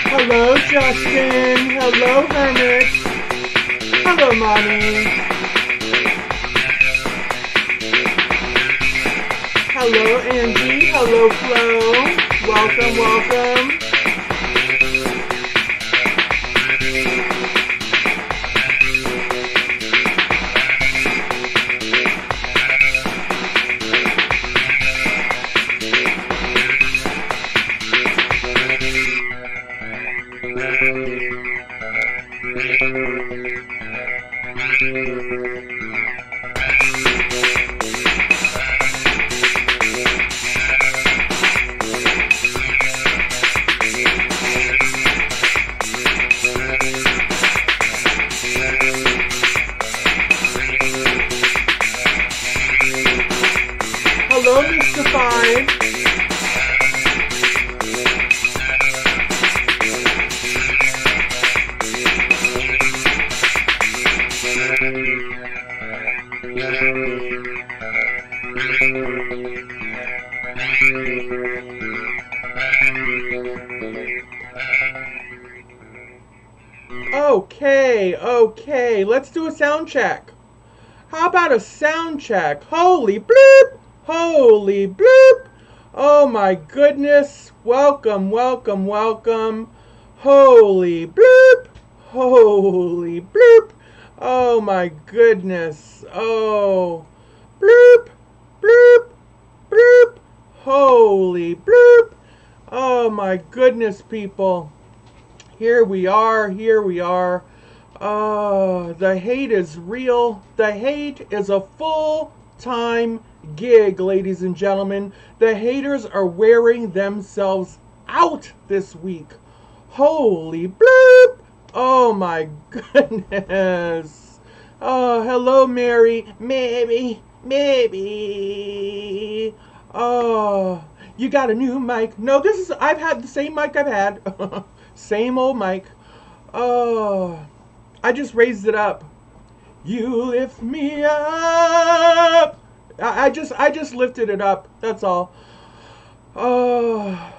Hello, Justin. Hello, Hermit. Hello, Mommy. Hello, Angie. Hello, Flo. Welcome, welcome. Hello, Mr. Five. Okay, let's do a sound check. How about a sound check? Holy bloop! Holy bloop! Oh my goodness. Welcome. Holy bloop! Holy bloop! Oh my goodness. Oh. Bloop! Bloop! Bloop! Holy bloop! Oh my goodness, people. Here we are. The hate is real. The hate is a full-time gig, ladies and gentlemen. The haters are wearing themselves out this week. Holy bloop! Oh my goodness. Oh, hello, Mary. Maybe. Oh, you got a new mic. No, I've had the same mic I've had. Same old mic. Oh, I just raised it up. You lift me up. I just lifted it up. That's all. Oh,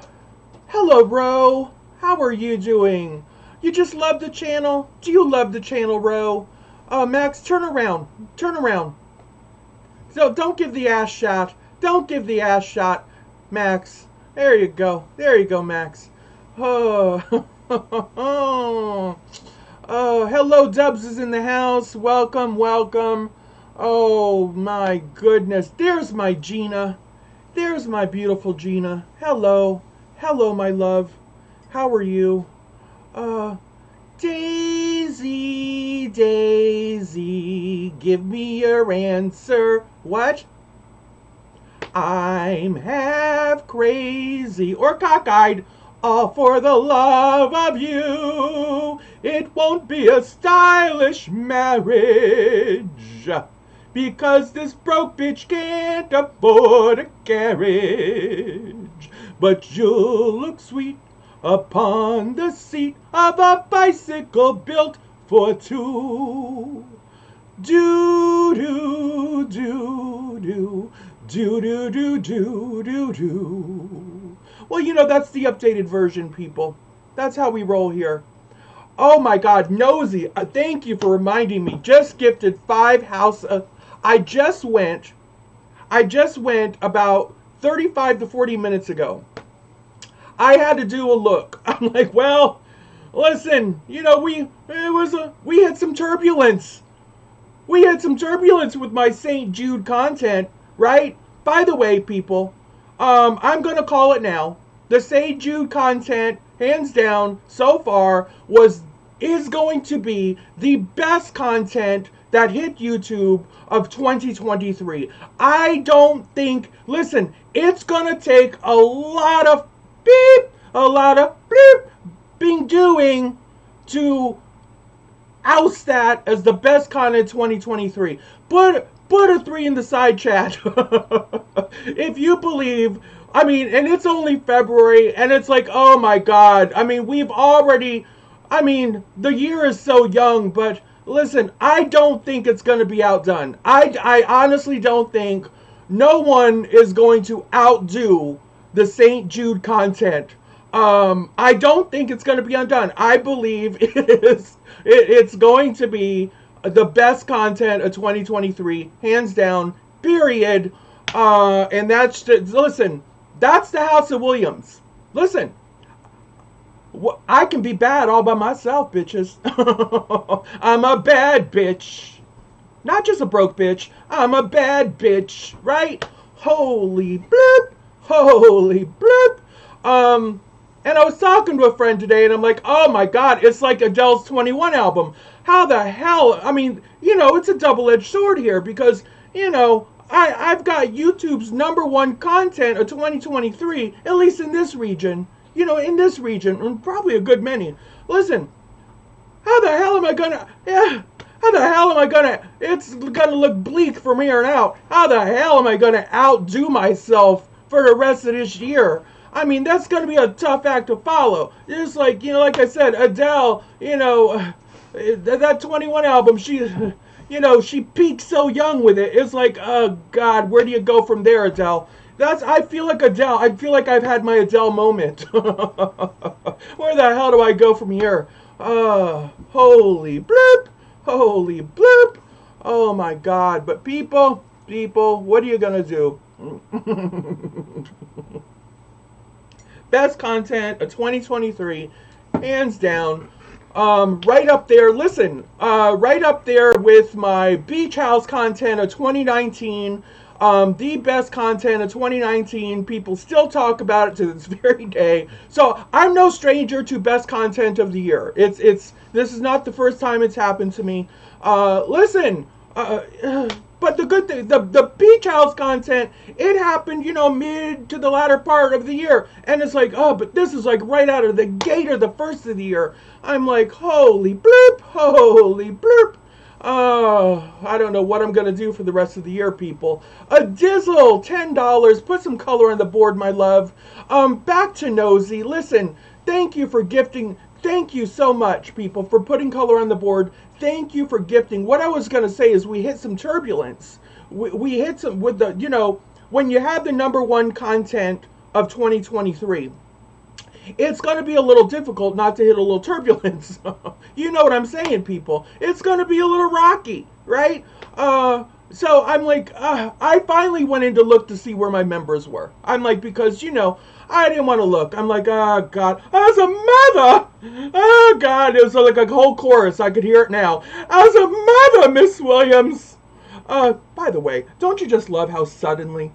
hello, bro. How are you doing? You just love the channel? Do you love the channel, Ro? Max, turn around. So don't give the ass shot. Don't give the ass shot, Max. There you go, Max. Oh, oh, hello, Dubs is in the house. Welcome. Oh my goodness. There's my Gina. There's my beautiful Gina. Hello, my love. How are you? Daisy, give me your answer. What? I'm half crazy or cockeyed, all for the love of you. It won't be a stylish marriage, because this broke bitch can't afford a carriage. But you'll look sweet upon the seat of a bicycle built for two. Do do do do do do do do do do. Well, you know, that's the updated version, people. That's how we roll here. Oh my God, Nosy, thank you for reminding me. Just gifted 5 house. I just went about 35 to 40 minutes ago. I had to do a look. I'm like, well, listen, you know, we had some turbulence. We had some turbulence with my St. Jude content, right? By the way, people, I'm going to call it now. The St. Jude content, hands down, so far, is going to be the best content that hit YouTube of 2023. I don't think, listen, it's going to take a lot of being doing to oust that as the best content 2023. Put a 3 in the side chat if you believe. I mean, and it's only February, and it's like, oh my God. I mean, the year is so young, but listen, I don't think it's going to be outdone. I honestly don't think no one is going to outdo the St. Jude content. I don't think it's going to be undone. I believe it's going to be the best content of 2023, hands down, period. And listen, that's the House of Williams. Listen, I can be bad all by myself, bitches. I'm a bad bitch. Not just a broke bitch. I'm a bad bitch, right? Holy bloop. Holy bloop. And I was talking to a friend today, and I'm like, oh my God, it's like Adele's 21 album. How the hell? I mean, you know, it's a double-edged sword here because, you know, I've got YouTube's #1 content of 2023, at least in this region. You know, in this region, and probably a good many. Listen, how the hell am I gonna, it's gonna look bleak from here on out. How the hell am I gonna outdo myself for the rest of this year? I mean, that's gonna be a tough act to follow. Just like, you know, like I said, Adele, you know, that 21 album, she peaked so young with it. It's like, oh God, where do you go from there, Adele? I feel like Adele. I feel like I've had my Adele moment. Where the hell do I go from here? Holy bloop. Holy bloop. Oh my God. But people, what are you going to do? Best content of 2023, hands down. Right up there, listen, right up there with my Beach House content of 2019. The best content of 2019. People still talk about it to this very day. So I'm no stranger to best content of the year. This is not the first time it's happened to me. Listen, but the good thing, the Beach House content, it happened, you know, mid to the latter part of the year. And it's like, oh, but this is like right out of the gate or the first of the year. I'm like, holy bloop, holy bloop. Oh, I don't know what I'm going to do for the rest of the year, people. A Dizzle, $10. Put some color on the board, my love. Back to Nosy. Listen, thank you for gifting. Thank you so much, people, for putting color on the board. Thank you for gifting. What I was going to say is we hit some turbulence. We hit some with the, you know, when you have the #1 content of 2023, it's going to be a little difficult not to hit a little turbulence. You know what I'm saying, people. It's going to be a little rocky, right? So I'm like, I finally went in to look to see where my members were. I'm like, because, you know, I didn't want to look. I'm like, oh, God. As a mother. Oh, God. It was like a whole chorus. I could hear it now. As a mother, Miss Williams. By the way, don't you just love how suddenly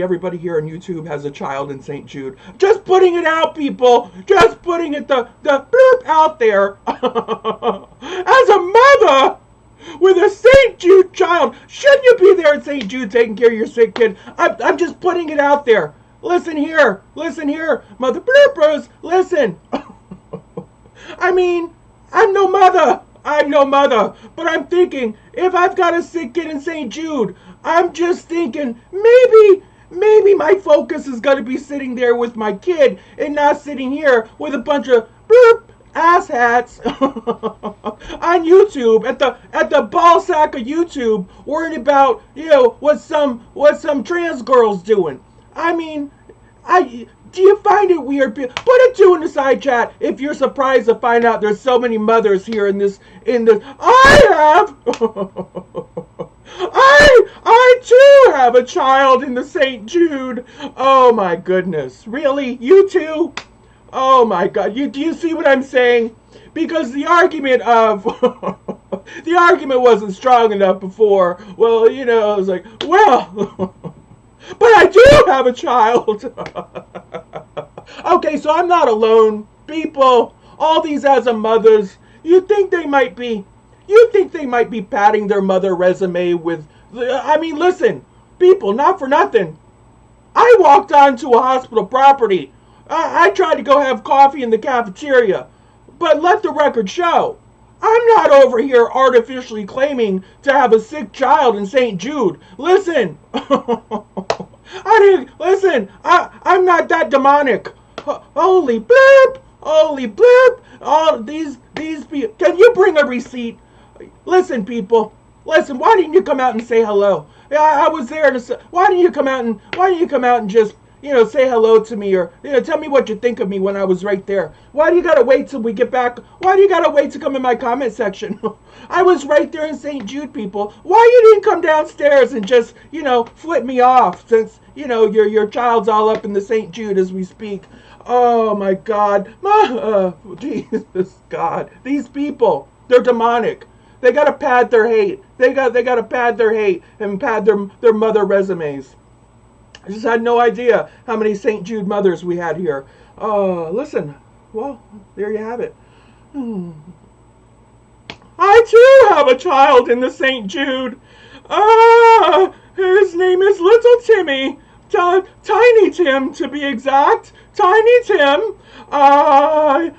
everybody here on YouTube has a child in St. Jude? Just putting it out, people. Just putting it the bloop out there. As a mother with a St. Jude child, shouldn't you be there at St. Jude taking care of your sick kid? I'm just putting it out there. Listen here, mother bloopers, listen. I mean, I'm no mother, but I'm thinking, if I've got a sick kid in St. Jude, I'm just thinking, maybe my focus is going to be sitting there with my kid and not sitting here with a bunch of bloop asshats on YouTube at the ball sack of YouTube worrying about what some trans girls doing. I mean, do you find it weird? Put a 2 in the side chat if you're surprised to find out there's so many mothers here in this. I have. I too have a child in the St. Jude. Oh my goodness. Really? You too? Oh my God. Do you see what I'm saying? Because the argument of the argument wasn't strong enough before. Well, I was like, well, but I do have a child. Okay, so I'm not alone. People, all these as a mothers, you think they might be padding their mother resume with, I mean, listen, people, not for nothing. I walked onto a hospital property. I tried to go have coffee in the cafeteria, but let the record show, I'm not over here artificially claiming to have a sick child in St. Jude. Listen, I'm not that demonic. Holy bloop, holy bloop. All these people. Can you bring a receipt? Listen, people. Listen. Why didn't you come out and say hello? Yeah, I was there to. Why didn't you come out and just say hello to me, or tell me what you think of me when I was right there? Why do you gotta wait till we get back? Why do you gotta wait to come in my comment section? I was right there in St. Jude, people. Why you didn't come downstairs and just flip me off, since your child's all up in the St. Jude as we speak? Oh my God, Jesus God, these people, they're demonic. They gotta pad their hate. They gotta pad their hate and pad their mother resumes. I just had no idea how many St. Jude mothers we had here. Listen, well, there you have it. I too have a child in the St. Jude. His name is Little Timmy. Tiny Tim, to be exact. Tiny Tim.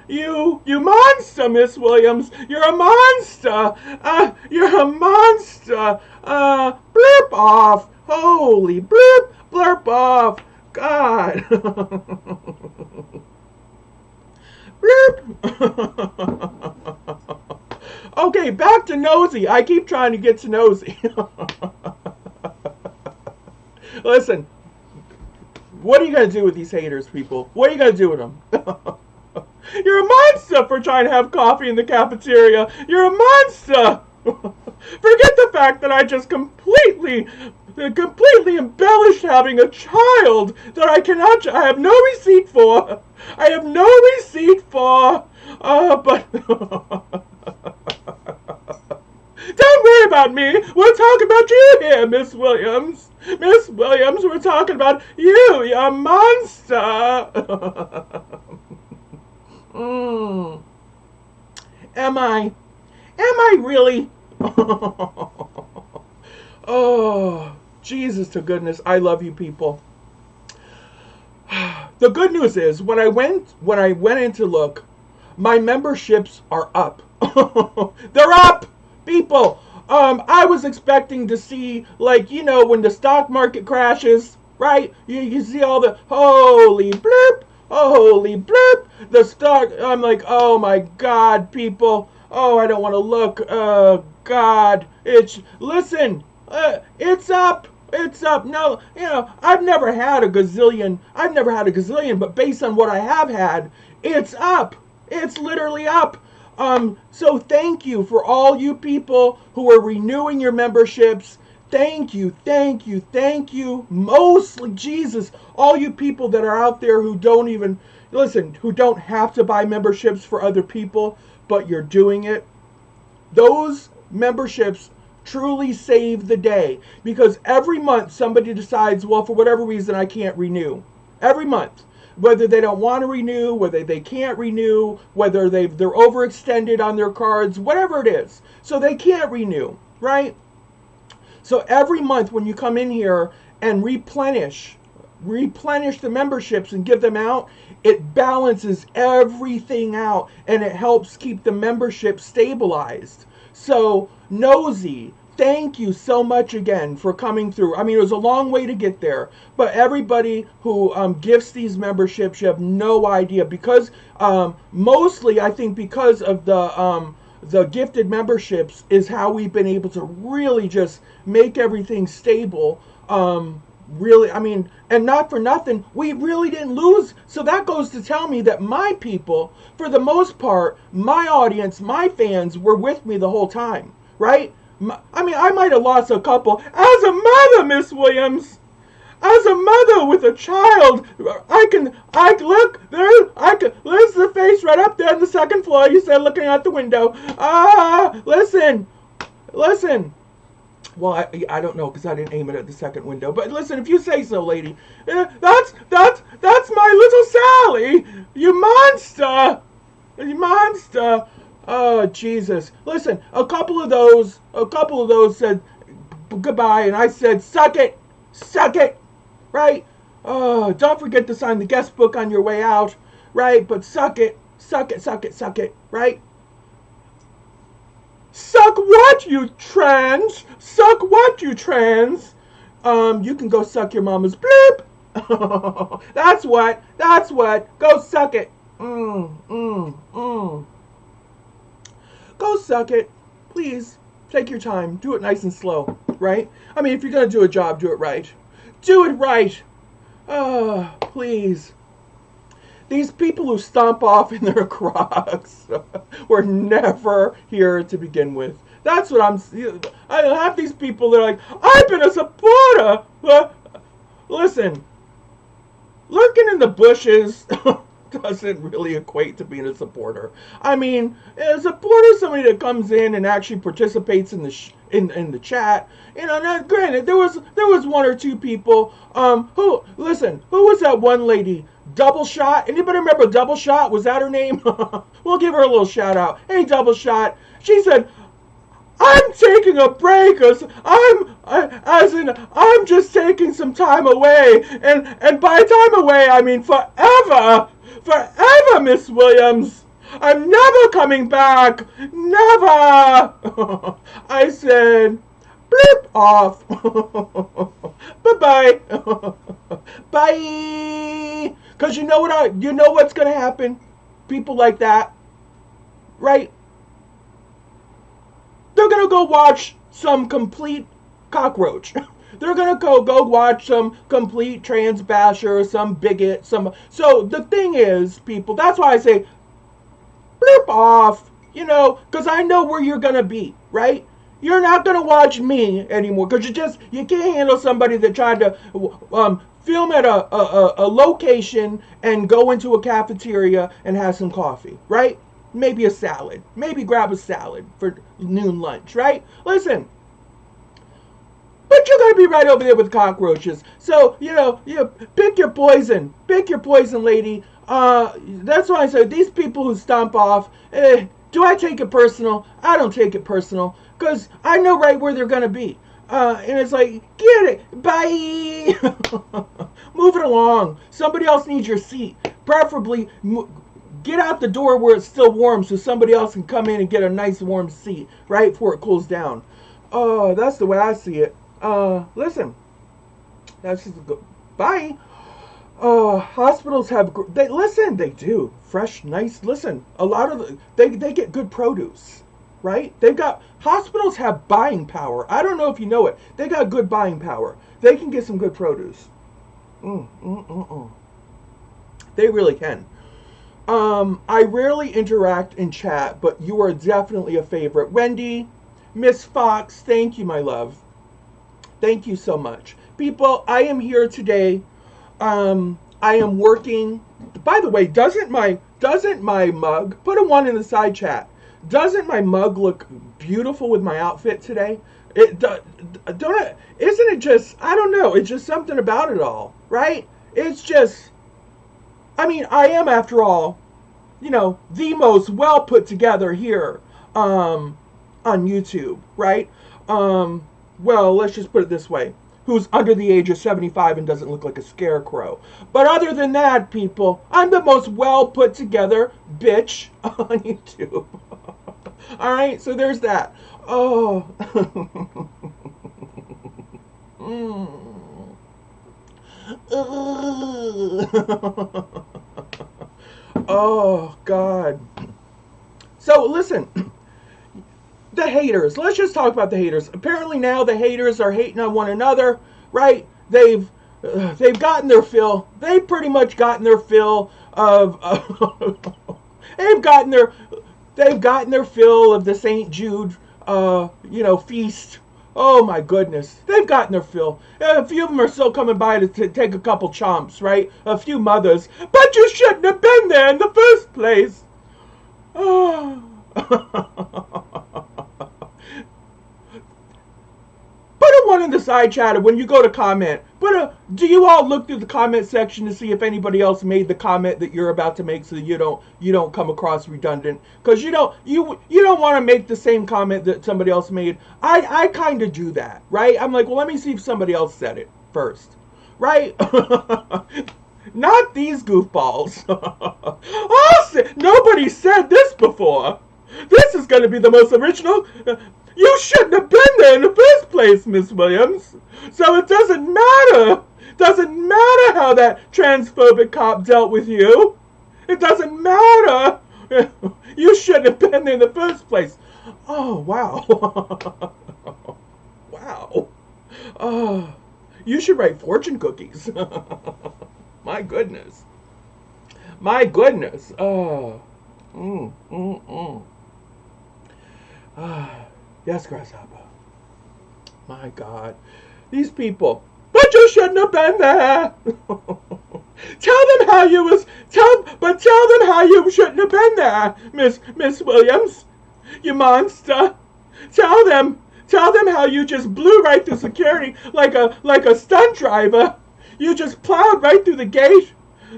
You monster, Miss Williams. You're a monster. You're a monster. Blip off. Holy blip. Blurp off. God. Blurp. Okay, back to Nosy. I keep trying to get to Nosy. Listen, what are you going to do with these haters, people? What are you going to do with them? You're a monster for trying to have coffee in the cafeteria. You're a monster. Forget the fact that I just completely embellished having a child that I have no receipt for. I have no receipt for. But don't worry about me. We're talking about you here, Miss Williams. Miss Williams, we're talking about you, you monster. Am I really? Oh, Jesus to goodness, I love you people. The good news is, when I went in to look, my memberships are up. They're up, people. I was expecting to see, like, when the stock market crashes, right? You see all the holy blip, the stock. I'm like, oh my God, people. Oh, I don't want to look. God, listen. It's up. It's up. No, I've never had a gazillion, but based on what I have had, it's up. It's literally up. So thank you for all you people who are renewing your memberships. Thank you. Mostly, Jesus, all you people that are out there who don't even, listen, who don't have to buy memberships for other people, but you're doing it. Those memberships truly save the day, because every month somebody decides, well, for whatever reason, I can't renew. Every month. Whether they don't want to renew, whether they can't renew, whether they're overextended on their cards, whatever it is. So they can't renew, right? So every month when you come in here and replenish the memberships and give them out, it balances everything out and it helps keep the membership stabilized. So Nosy, thank you so much again for coming through. I mean, it was a long way to get there, but everybody who gifts these memberships, you have no idea, because mostly I think because of the gifted memberships is how we've been able to really just make everything stable. Really, I mean, and not for nothing, we really didn't lose. So that goes to tell me that my people, for the most part, my audience, my fans were with me the whole time, right? I mean, I might have lost a couple. As a mother, Miss Williams, as a mother with a child, there's the face right up there on the second floor. You said looking out the window. Listen. Well, I don't know because I didn't aim it at the second window. But listen, if you say so, lady. That's my little Sally. You monster. You monster. Oh, Jesus. Listen, a couple of those said goodbye, and I said, suck it, right? Oh, don't forget to sign the guest book on your way out, right? But suck it, right? Suck what, you trans? Suck what, you trans? You can go suck your mama's bloop. That's what. Go suck it. Go suck it. Please, take your time. Do it nice and slow, right? I mean, if you're going to do a job, do it right. Do it right. Oh, please. These people who stomp off in their Crocs were never here to begin with. That's what I have these people that are like, I've been a supporter. Listen, lurking in the bushes doesn't really equate to being a supporter. I mean, a supporter is somebody that comes in and actually participates in the in the chat. You know, now, granted, there was one or two people. Who was that one lady? Double Shot. Anybody remember Double Shot? Was that her name? We'll give her a little shout out. Hey, Double Shot. She said, I'm taking a break, I'm just taking some time away, and by time away I mean forever, Miss Williams. I'm never coming back, never. I said, bleep off. Bye-bye. Bye. Because you know what's going to happen? People like that, right? They're going to go watch some complete cockroach. They're going to go watch some complete trans basher, some bigot, So the thing is, people, that's why I say, bleep off, because I know where you're going to be, right? You're not going to watch me anymore because you can't handle somebody that tried to film at a location and go into a cafeteria and have some coffee, right? Maybe a salad. Maybe grab a salad for noon lunch, right? Listen. But you're going to be right over there with cockroaches. So, you pick your poison. Pick your poison, lady. That's why I said these people who stomp off, do I take it personal? I don't take it personal because I know right where they're going to be. And it's like, get it. Bye. Move it along. Somebody else needs your seat. Preferably get out the door where it's still warm so somebody else can come in and get a nice warm seat right before it cools down. Oh, that's the way I see it. Listen. That's just good. Bye. Hospitals have, they do. Fresh, nice, listen, a lot of, they get good produce, right? Hospitals have buying power. I don't know if you know it. They got good buying power. They can get some good produce. They really can. I rarely interact in chat, but you are definitely a favorite. Wendy, Miss Fox, thank you, my love. Thank you so much. People, I am here today. I am working. By the way, doesn't my mug, put a 1 in the side chat. Doesn't my mug look beautiful with my outfit today? Isn't it just, I don't know, it's just something about it all, right? It's just, I mean, I am, after all, the most well put together here on YouTube, right? Well, let's just put it this way. Who's under the age of 75 and doesn't look like a scarecrow. But other than that, people, I'm the most well put together bitch on YouTube. All right, so there's that. Oh. Oh, God. So, listen. The haters. Let's just talk about the haters. Apparently now the haters are hating on one another, right? They've gotten their fill. They've pretty much gotten their fill of they've gotten their fill of the St. Jude feast. Oh my goodness. They've gotten their fill. A few of them are still coming by to take a couple chomps, right? A few mothers. But you shouldn't have been there in the first place. Oh. Put a one in the side chat when you go to comment. Do you all look through the comment section to see if anybody else made the comment that you're about to make, so you don't come across redundant? Because you don't want to make the same comment that somebody else made. I kind of do that, right? I'm like, well, let me see if somebody else said it first, right? Not these goofballs. Nobody said this before. This is going to be the most original. You shouldn't have been there in the first place, Miss Williams. So it doesn't matter. Doesn't matter how that transphobic cop dealt with you. It doesn't matter. You shouldn't have been there in the first place. Oh, wow. Wow. Oh, you should write fortune cookies. My goodness. My goodness. Oh. Yes, Grasshopper. My God. These people. But you shouldn't have been there. Tell them how you shouldn't have been there, Miss Williams. You monster. Tell them how you just blew right through security like a stunt driver. You just plowed right through the gate.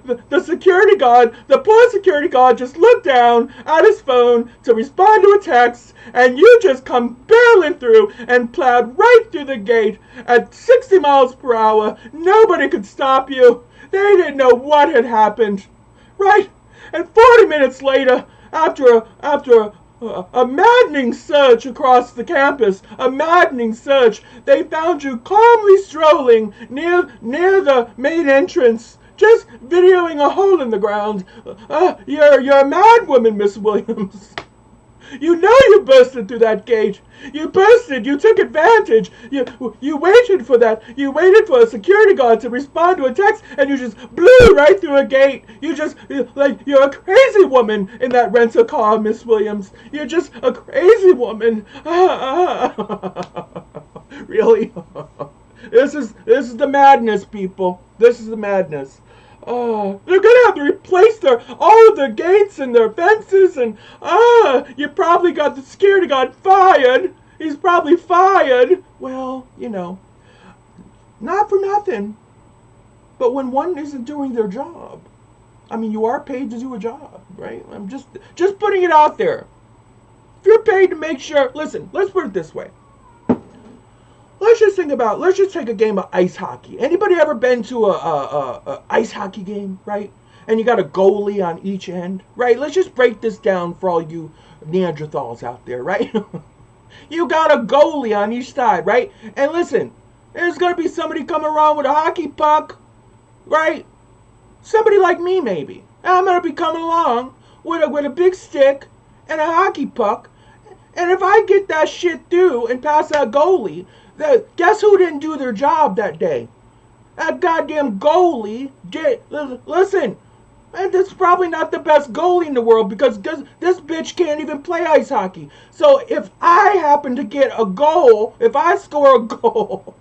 The security guard, the poor security guard, just looked down at his phone to respond to a text, and you just come barreling through and plowed right through the gate at 60 miles per hour. Nobody could stop you. They didn't know what had happened, right? And 40 minutes later, after a maddening search across the campus, they found you calmly strolling near the main entrance, just videoing a hole in the ground. You're a mad woman, Miss Williams. You know you bursted through that gate. You bursted. You took advantage. You waited for that. You waited for a security guard to respond to a text, and you just blew right through a gate. You're a crazy woman in that rental car, Miss Williams. You're just a crazy woman. Really? This is the madness, people. This is the madness. Oh, they're gonna have to replace all of their gates and their fences, and you probably got the security guard fired. He's probably fired. Well, not for nothing, but when one isn't doing their job, I mean, you are paid to do a job, right? I'm just putting it out there. If you're paid to make sure, listen, let's put it this way. Let's just take a game of ice hockey. Anybody ever been to a ice hockey game, right? And you got a goalie on each end, right? Let's just break this down for all you Neanderthals out there, right? You got a goalie on each side, right? And listen, there's going to be somebody coming around with a hockey puck, right? Somebody like me, maybe. And I'm going to be coming along with a big stick and a hockey puck. And if I get that shit through and pass that goalie, guess who didn't do their job that day? That goddamn goalie did. Listen, and this is probably not the best goalie in the world, because this bitch can't even play ice hockey. So if I happen to get a goal, if I score a goal,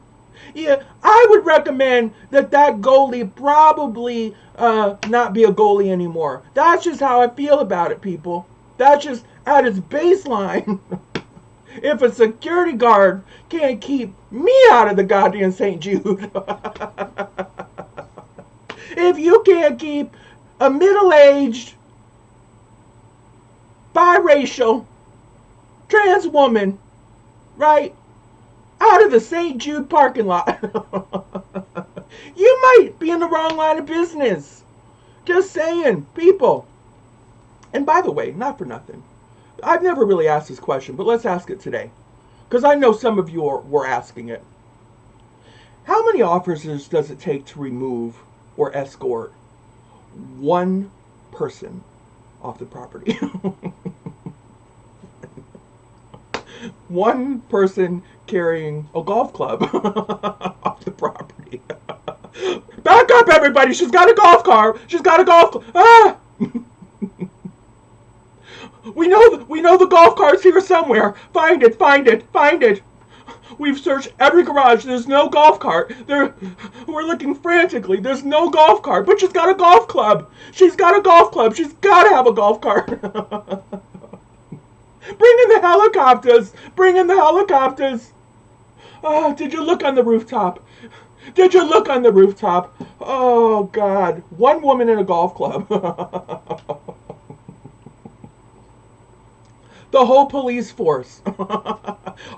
yeah, I would recommend that goalie probably not be a goalie anymore. That's just how I feel about it, people. That's just at its baseline. If a security guard can't keep me out of the goddamn St. Jude, if you can't keep a middle-aged, biracial, trans woman, right, out of the St. Jude parking lot, you might be in the wrong line of business. Just saying, people. And by the way, not for nothing, I've never really asked this question, but let's ask it today. Because I know some of you were asking it. How many officers does it take to remove or escort one person off the property? One person carrying a golf club off the property. Back up, everybody! She's got a golf car! She's got a golf club! Ah! We know the golf cart's here somewhere. Find it, find it, find it. We've searched every garage. There's no golf cart. We're looking frantically. There's no golf cart, but she's got a golf club. She's got a golf club. She's got to have a golf cart. Bring in the helicopters. Bring in the helicopters. Oh, did you look on the rooftop? Did you look on the rooftop? Oh, God. One woman in a golf club. The whole police force.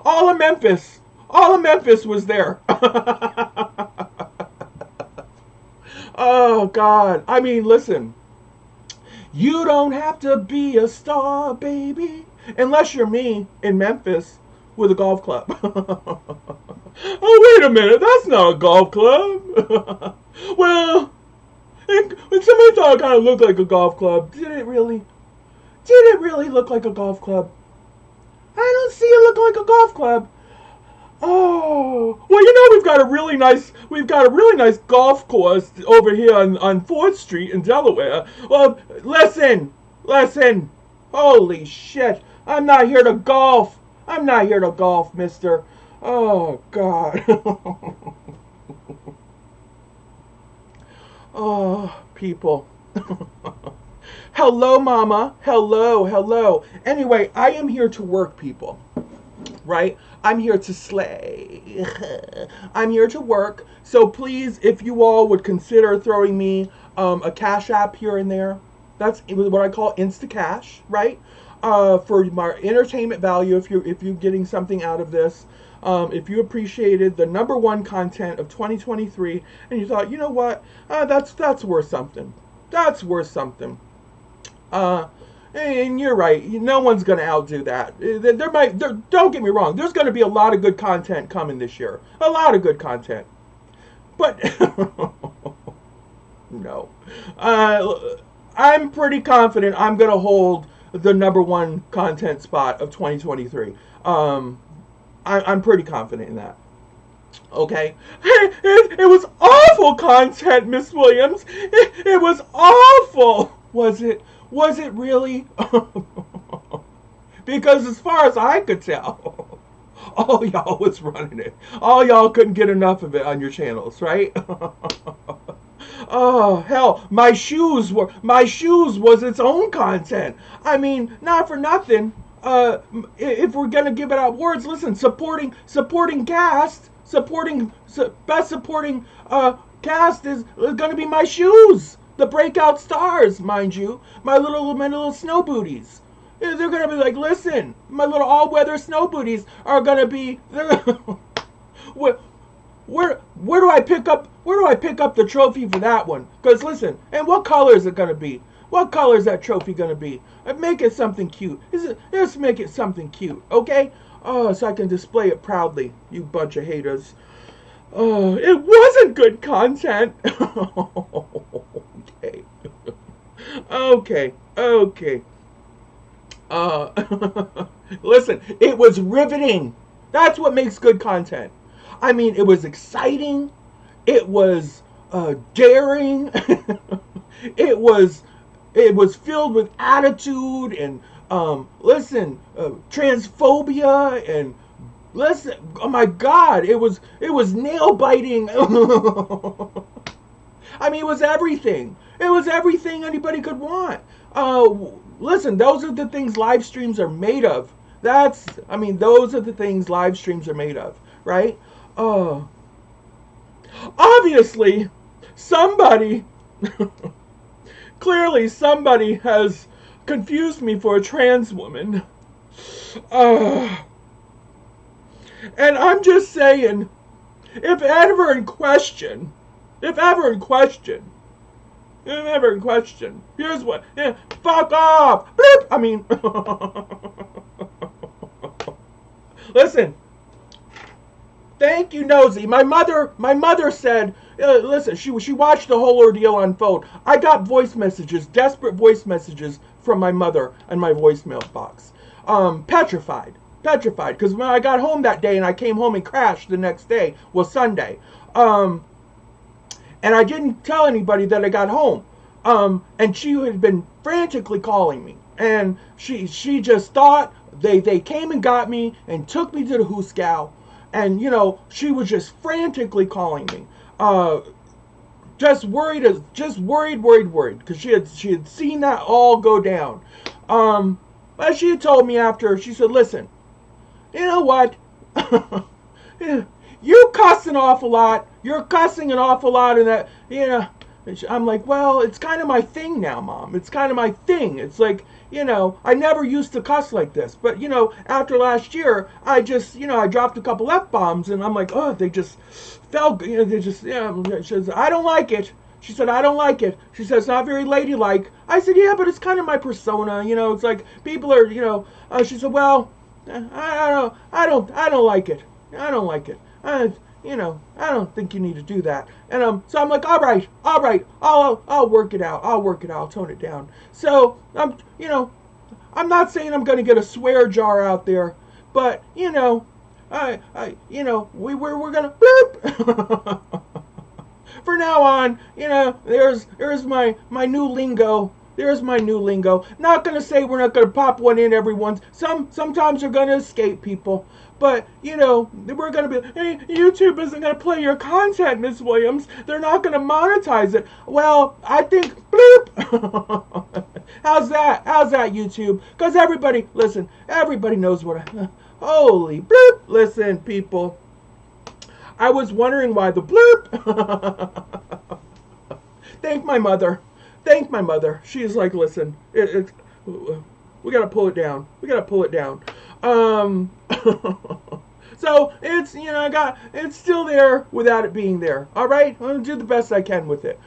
All of Memphis. All of Memphis was there. Oh, God. I mean, listen. You don't have to be a star, baby. Unless you're me in Memphis with a golf club. Oh, wait a minute. That's not a golf club. Well, somebody thought it kind of looked like a golf club. Did it really? Did it really look like a golf club? I don't see it looking like a golf club. Oh, well, you know we've got a really nice golf course over here on 4th Street in Delaware. Well, listen. Holy shit. I'm not here to golf. I'm not here to golf, mister. Oh, God. Oh, people. Hello, mama. Hello. Anyway, I am here to work, people. Right? I'm here to slay. I'm here to work. So please, if you all would consider throwing me a cash app here and there. That's what I call Insta-Cash, right? For my entertainment value, if you're getting something out of this. If you appreciated the #1 content of 2023 and you thought, you know what, that's worth something. That's worth something. And you're right. No one's going to outdo that. Don't get me wrong. There's going to be a lot of good content coming this year. A lot of good content. But no. I'm pretty confident I'm going to hold the #1 content spot of 2023. I'm pretty confident in that. Okay? It was awful content, Miss Williams. It was awful. Was it? Was it really? Because as far as I could tell, all y'all was running it. All y'all couldn't get enough of it on your channels, right? Oh, hell, my shoes was its own content. I mean, not for nothing. If we're gonna give it out awards, listen, supporting cast, best supporting cast is gonna be my shoes. The breakout stars, mind you, my little snow booties. They're gonna be like, listen, my little all-weather snow booties are gonna be. Where do I pick up the trophy for that one? Because listen, and what color is it gonna be? What color is that trophy gonna be? Make it something cute. Let's make it something cute, okay? Oh, so I can display it proudly, you bunch of haters. Oh, it wasn't good content. Okay. Listen, it was riveting. That's what makes good content. I mean, it was exciting. It was daring. It was filled with attitude and transphobia and listen. Oh my God! It was nail biting. I mean, it was everything. It was everything anybody could want. Listen, those are the things live streams are made of. Those are the things live streams are made of, right? Obviously, clearly somebody has confused me for a trans woman. And I'm just saying, if ever in question, never in question. Here's what. Yeah, fuck off. Bloop. I mean, listen. Thank you, Nosy. My mother said, listen, she watched the whole ordeal unfold. I got voice messages, desperate voice messages from my mother and my voicemail box. Petrified, because when I got home that day and I came home and crashed the next day, well, Sunday, and I didn't tell anybody that I got home, and she had been frantically calling me, and she just thought they came and got me and took me to the Who Scow. And, you know, she was just frantically calling me, just worried, because she had seen that all go down. But she had told me after, she said, listen, you know what, you cuss an awful lot, you're cussing an awful lot, and that, you know, I'm like, well, it's kind of my thing now, Mom. It's kind of my thing. It's like, you know, I never used to cuss like this. But, you know, after last year, I just, you know, I dropped a couple F-bombs, and I'm like, oh, they just fell, you know, they just, yeah. She says, I don't like it. She said, I don't like it. She said, it's not very ladylike. I said, yeah, but it's kind of my persona. You know, it's like, people are, you know, she said, well, I don't like it. I don't like it. You know, I don't think you need to do that. And so I'm like, all right, I'll work it out. I'll tone it down. So you know, I'm not saying I'm going to get a swear jar out there, but you know, you know, we're gonna bloop. For now on, you know, there's my new lingo. There's my new lingo. Not gonna say we're not gonna pop one in every once. Sometimes you're gonna escape people. But, you know, we're going to be, hey, YouTube isn't going to play your content, Miss Williams. They're not going to monetize it. Well, I think, bloop. How's that, YouTube? Because everybody, listen, everybody knows what holy bloop. Listen, people. I was wondering why the bloop. Thank my mother. She's like, listen, we got to pull it down. So it's, you know, it's still there without it being there. All right, I'm gonna do the best I can with it.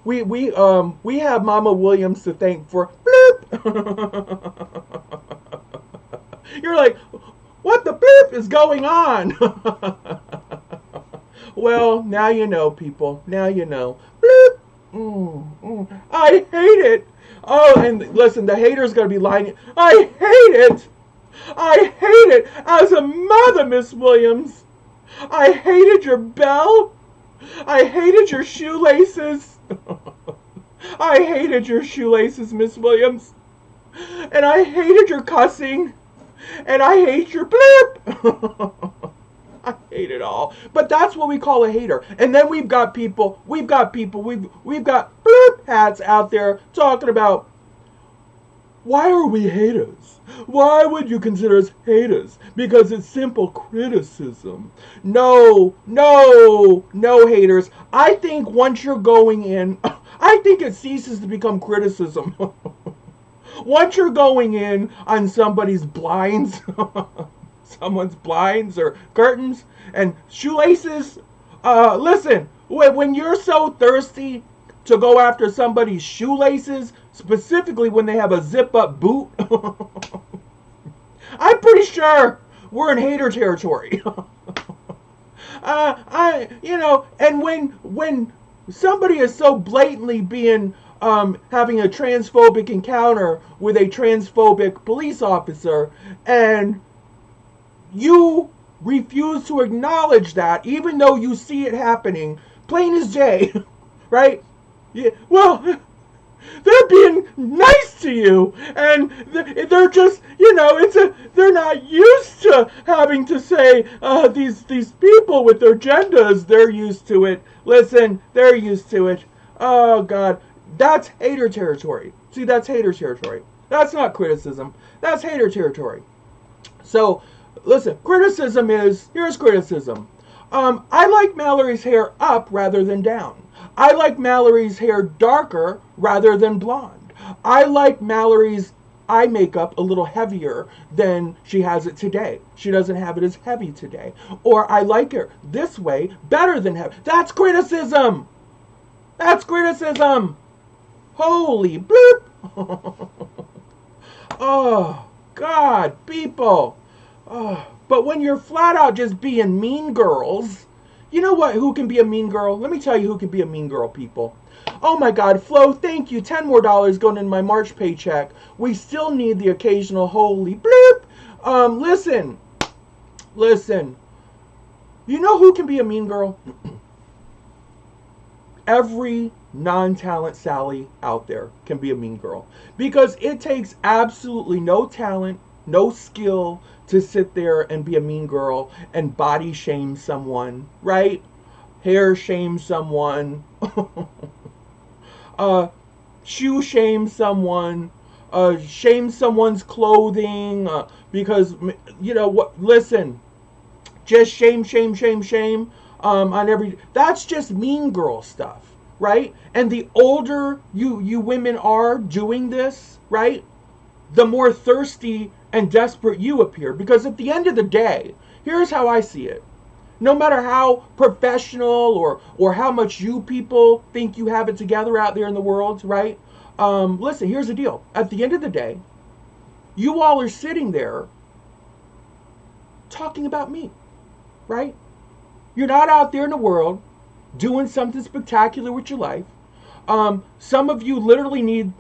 We have Mama Williams to thank for bloop. You're like, what the bloop is going on? Well, now you know, people. Now you know. Bloop. I hate it. Oh, and listen, the hater's going to be lying. I hate it as a mother, Miss Williams. I hated your bell. I hated your shoelaces. I hated your shoelaces, Miss Williams. And I hated your cussing. And I hate your blip. I hate it all. But that's what we call a hater. And then we've got bloop hats out there talking about, why are we haters? Why would you consider us haters? Because it's simple criticism. No, haters. I think once you're going in, I think it ceases to become criticism. Once you're going in on somebody's blinds, someone's blinds or curtains and shoelaces, listen, when you're so thirsty to go after somebody's shoelaces, specifically when they have a zip-up boot, I'm pretty sure we're in hater territory. And when somebody is so blatantly being having a transphobic encounter with a transphobic police officer, and you refuse to acknowledge that, even though you see it happening, plain as day, right? Yeah, well, they're being nice to you, and they're just, they're not used to having to say, these people with their genders, they're used to it. Listen, they're used to it. Oh, God. That's hater territory. See, that's hater territory. That's not criticism. That's hater territory. So, listen, here's criticism. I like Mallory's hair up rather than down. I like Mallory's hair darker rather than blonde. I like Mallory's eye makeup a little heavier than she has it today. She doesn't have it as heavy today. Or I like her this way better than heavy. That's criticism. That's criticism. Holy bloop. Oh, God, people. Oh, but when you're flat out just being mean girls, you know what? Who can be a mean girl? Let me tell you who can be a mean girl, people. Oh my God, Flo, thank you. $10 more going in my March paycheck. We still need the occasional holy bloop. Listen. You know who can be a mean girl? Every non-talent Sally out there can be a mean girl. Because it takes absolutely no talent, no skill to sit there and be a mean girl and body shame someone, right? Hair shame someone. Shoe shame someone. Shame someone's clothing. Because, you know what? Listen. Just shame on every... That's just mean girl stuff, right? And the older you women are doing this, right, the more thirsty and desperate you appear. Because at the end of the day, here's how I see it. No matter how professional or how much you people think you have it together out there in the world, right? Listen, here's the deal. At the end of the day, you all are sitting there talking about me, right? You're not out there in the world doing something spectacular with your life. Some of you literally need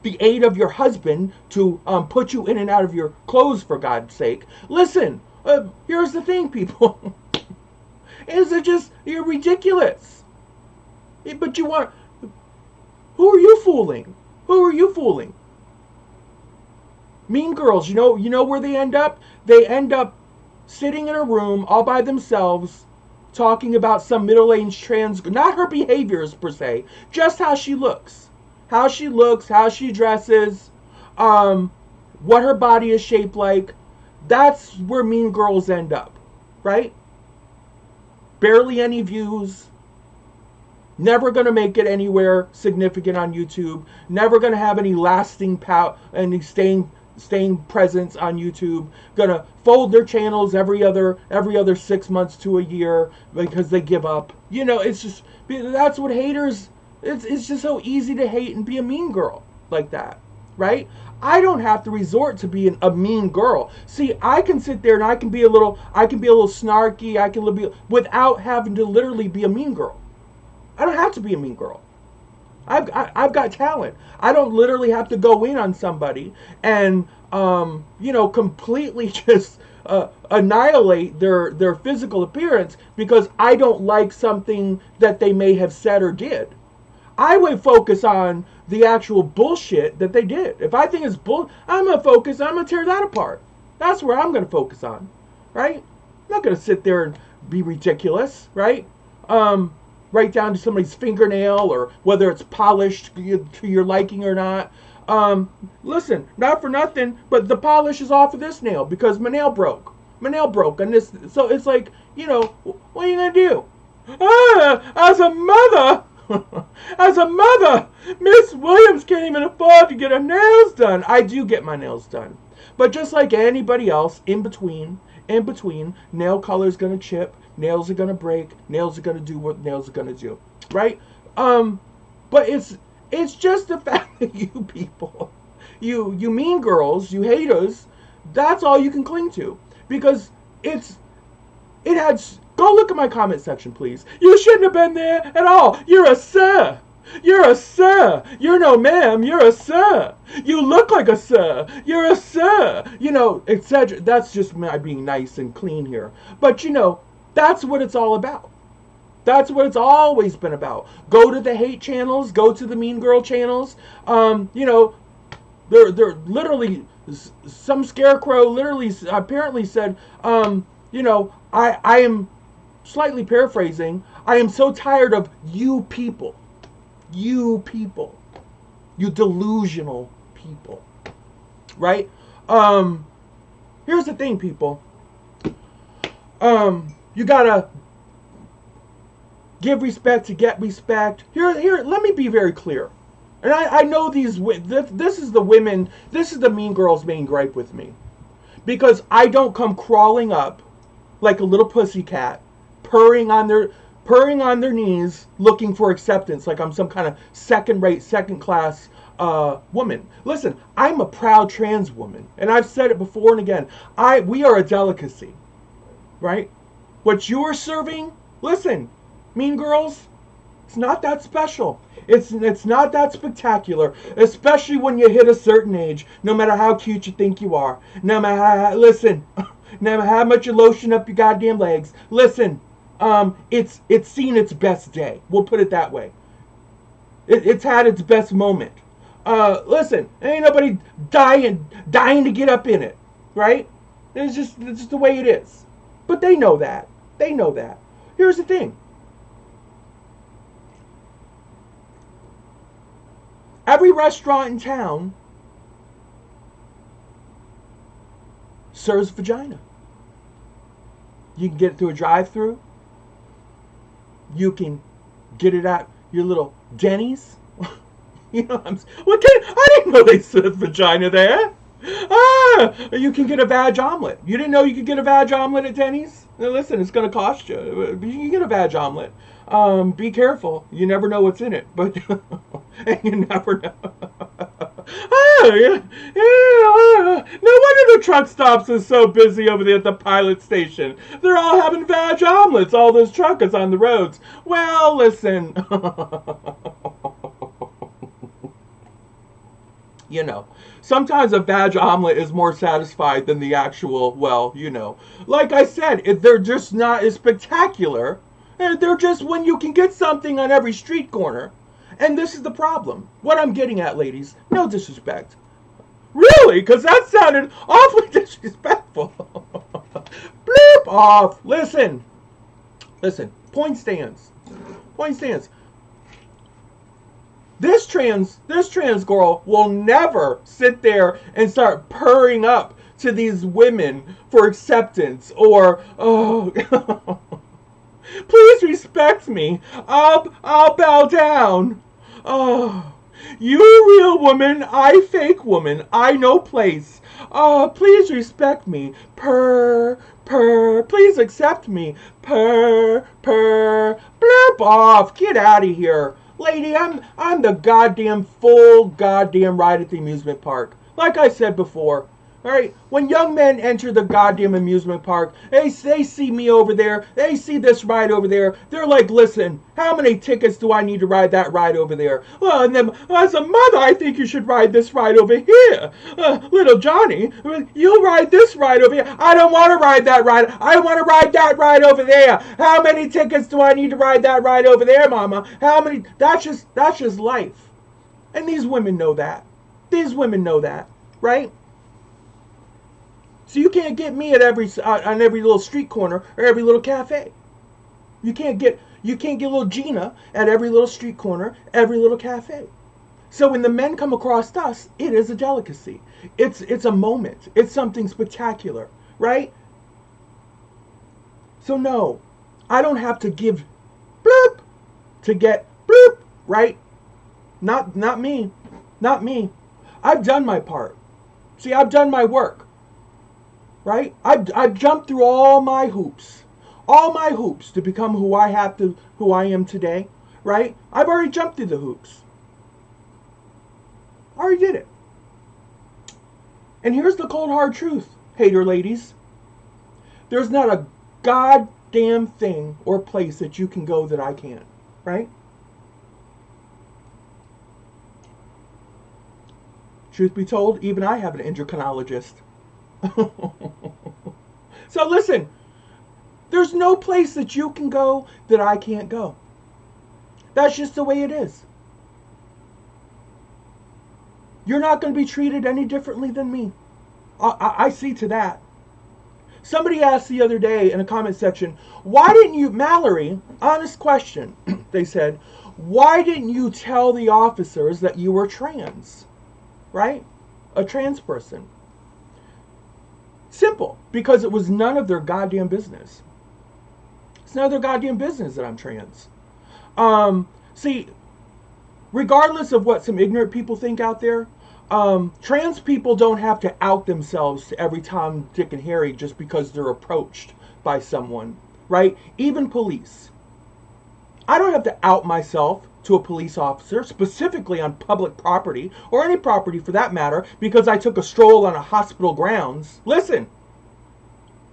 the aid of your husband to put you in and out of your clothes, for God's sake. Listen, here's the thing, people. Is it just, you're ridiculous. But you want, who are you fooling? Who are you fooling? Mean girls, you know where they end up? They end up sitting in a room all by themselves, talking about some middle-aged trans, not her behaviors per se, just how she looks. How she looks, how she dresses, what her body is shaped like. That's where mean girls end up, right? Barely any views. Never going to make it anywhere significant on YouTube. Never going to have any lasting any staying presence on YouTube. Gonna fold their channels every other 6 months to a year because they give up. You know, it's just, that's what haters, it's just so easy to hate and be a mean girl like that, right? I don't have to resort to being a mean girl. See, I can sit there and I can be a little snarky, I can be, without having to literally be a mean girl. I don't have to be a mean girl. I've got talent. I don't literally have to go in on somebody and completely just annihilate their physical appearance because I don't like something that they may have said or did. I would focus on the actual bullshit that they did. If I think it's I'm gonna tear that apart. That's where I'm gonna focus on, right? I'm not gonna sit there and be ridiculous, right? Right down to somebody's fingernail or whether it's polished to your liking or not. Listen, not for nothing, but the polish is off of this nail because my nail broke. And this, so it's like, what are you gonna do? As a mother, Miss Williams can't even afford to get her nails done. I do get my nails done, but just like anybody else, in between, nail color's gonna chip. Nails are gonna break. Nails are gonna do what nails are gonna do, right? But it's just the fact that you people, you mean girls, you haters, that's all you can cling to because go look at my comment section, please. You shouldn't have been there at all. You're a sir. You're a sir. You're no ma'am. You're a sir. You look like a sir. You're a sir. Etc. That's just my being nice and clean here. But that's what it's all about. That's what it's always been about. Go to the hate channels. Go to the mean girl channels. They're literally, some scarecrow literally apparently said, I am, slightly paraphrasing, I am so tired of you people. You people. You delusional people. Right? Here's the thing, people. You gotta give respect to get respect. Here, let me be very clear. And I know this is the mean girl's main gripe with me. Because I don't come crawling up like a little pussycat, purring on purring on their knees, looking for acceptance, like I'm some kind of second-rate, second-class woman. Listen, I'm a proud trans woman, and I've said it before and again. We are a delicacy, right? What you are serving, listen, mean girls, it's not that special. It's not that spectacular, especially when you hit a certain age, no matter how cute you think you are. No matter how, listen, no matter how much you lotion up your goddamn legs. Listen, it's seen its best day. We'll put it that way. It's had its best moment. Listen, ain't nobody dying to get up in it, right? It's just the way it is. But they know that. They know that. Here's the thing. Every restaurant in town serves vagina. You can get it through a drive-thru. You can get it at your little Denny's. You know, I didn't know they served vagina there. You can get a vag omelet. You didn't know you could get a vag omelet at Denny's? Now listen, it's going to cost you. You can get a vag omelet. Be careful. You never know what's in it, but and you never know. No wonder the truck stops is so busy over there at the pilot station. They're all having vag omelets. All those truckers on the roads. Well, listen. You know, sometimes a vag omelet is more satisfied than the actual, well, you know. Like I said, they're just not as spectacular. They're just when you can get something on every street corner. And this is the problem. What I'm getting at, ladies, no disrespect. Really? Because that sounded awfully disrespectful. Bloop off. Listen. Point stands. This trans girl will never sit there and start purring up to these women for acceptance or, oh, please respect me. I'll bow down. Oh, you real woman, I fake woman. I no place. Oh, please respect me. Purr. Please accept me. Purr. Bloop off. Get out of here. Lady, I'm the goddamn full goddamn ride at the amusement park. Like I said before, all right? When young men enter the goddamn amusement park, they see me over there, they see this ride over there, they're like, listen, how many tickets do I need to ride that ride over there? Well, and then, as a mother, I think you should ride this ride over here. Little Johnny, you ride this ride over here. I don't want to ride that ride. I want to ride that ride over there. How many tickets do I need to ride that ride over there, Mama? How many? That's just life. And these women know that. Right? So you can't get me at on every little street corner or every little cafe. You can't get little Gina at every little street corner, every little cafe. So when the men come across us, it is a delicacy. It's a moment. It's something spectacular, right? So no, I don't have to give bloop to get bloop, right? Not me. I've done my part. See, I've done my work. Right? I've jumped through all my hoops to become who I am today, right? I've already jumped through the hoops. I already did it. And here's the cold hard truth, hater ladies. There's not a goddamn thing or place that you can go that I can't, right? Truth be told, even I have an endocrinologist. So listen, there's no place that you can go that I can't go. That's just the way it is. You're not going to be treated any differently than me. I see to that. Somebody asked the other day in a comment section, why didn't you, Mallory, honest question, they said, why didn't you tell the officers that you were trans? Right? A trans person. Simple, because it was none of their goddamn business. It's none of their goddamn business that I'm trans. See, regardless of what some ignorant people think out there, trans people don't have to out themselves to every Tom, Dick, and Harry just because they're approached by someone, right? Even police. I don't have to out myself to a police officer, specifically on public property, or any property for that matter, because I took a stroll on a hospital grounds. Listen,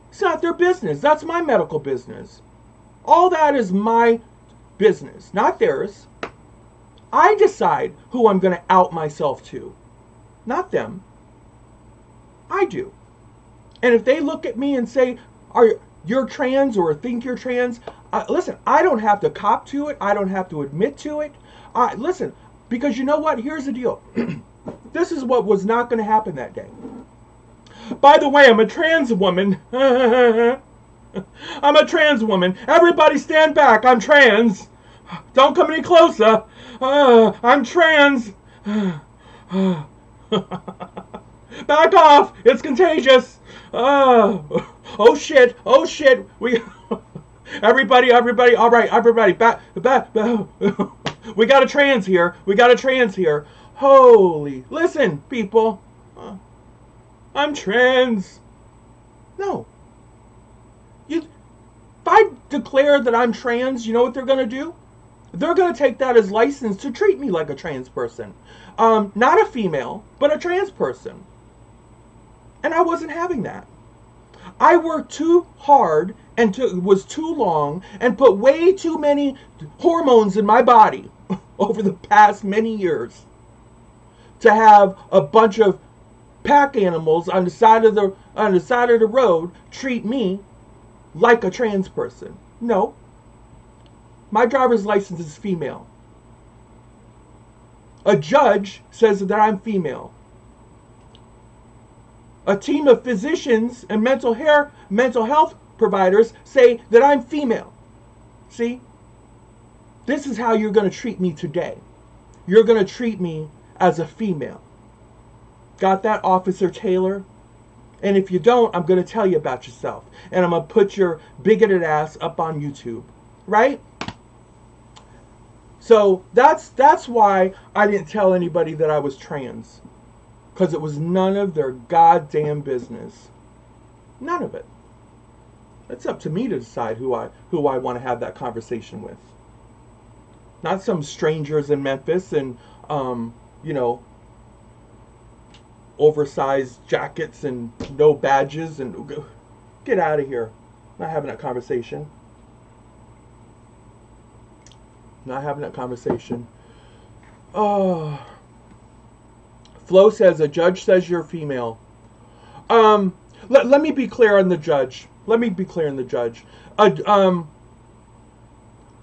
it's not their business. That's my medical business. All that is my business, not theirs. I decide who I'm going to out myself to, not them. I do. And if they look at me and say, you're trans, or think you're trans, listen, I don't have to cop to it. I don't have to admit to it. Listen, because you know what? Here's the deal. This is what was not going to happen that day. By the way, I'm a trans woman. I'm a trans woman. Everybody stand back. I'm trans. Don't come any closer. I'm trans. Back off. It's contagious. Oh shit. Oh shit. Everybody. All right. Everybody. Back. We got a trans here. Holy. Listen, people. I'm trans. No. If I declare that I'm trans, you know what they're going to do? They're going to take that as license to treat me like a trans person. Not a female, but a trans person. And I wasn't having that. I worked too hard and was too long and put way too many hormones in my body over the past many years to have a bunch of pack animals on the side of the road treat me like a trans person. No. My driver's license is female. A judge says that I'm female. A team of physicians and mental health providers say that I'm female. See? This is how you're going to treat me today. You're going to treat me as a female. Got that, Officer Taylor? And if you don't, I'm going to tell you about yourself. And I'm going to put your bigoted ass up on YouTube. Right? So that's why I didn't tell anybody that I was trans. Because it was none of their goddamn business. None of it. It's up to me to decide who I want to have that conversation with. Not some strangers in Memphis and, oversized jackets and no badges and get out of here. Not having that conversation. Not having that conversation. Oh. Flo says a judge says you're female. Let me be clear on the judge.